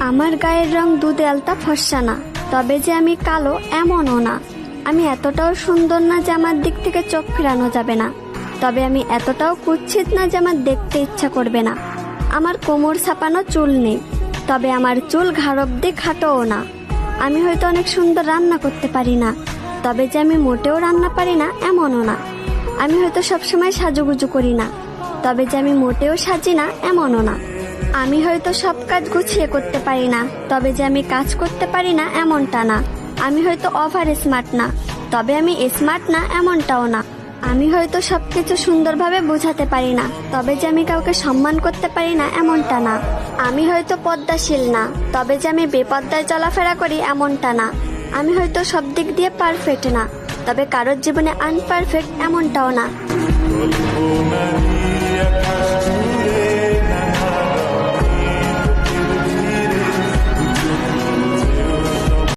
আমার গায়ের রং দুধে আলতা ফর্সা না, তবে যে আমি কালো এমনও না। আমি এতটাও সুন্দর না যে আমার দিক থেকে চোখ ফেরানো যাবে না, তবে আমি এতটাও কুৎসিত না যে আমার দেখতে ইচ্ছা করবে না। আমার কোমর ছাপানো চুল নেই, তবে আমার চুল ঘাড় অব্দি খাটোও না। আমি হয়তো অনেক সুন্দর রান্না করতে পারি না, তবে যে আমি মোটেও রান্না পারি না এমনও না। আমি হয়তো সবসময় সাজুগুজু করি না, তবে যে আমি মোটেও সাজি না এমনও না। আমি হয়তো সব কাজ গুছিয়ে করতে পারি না, তবে যে আমি কাজ করতে পারি না এমনটা না। আমি হয়তো ওভার স্মার্ট না, তবে আমি স্মার্ট না এমনটাও না। আমি হয়তো সবকিছু সুন্দরভাবে বোঝাতে পারি না, তবে যে আমি কাউকে সম্মান করতে পারি না এমনটা না। আমি হয়তো পদ্মাশীল না, তবে যে আমি বেপদ্দায় চলাফেরা করি এমনটা না। আমি হয়তো সব দিক দিয়ে পারফেক্ট না, তবে কারোর জীবনে আনপারফেক্ট এমনটাও না।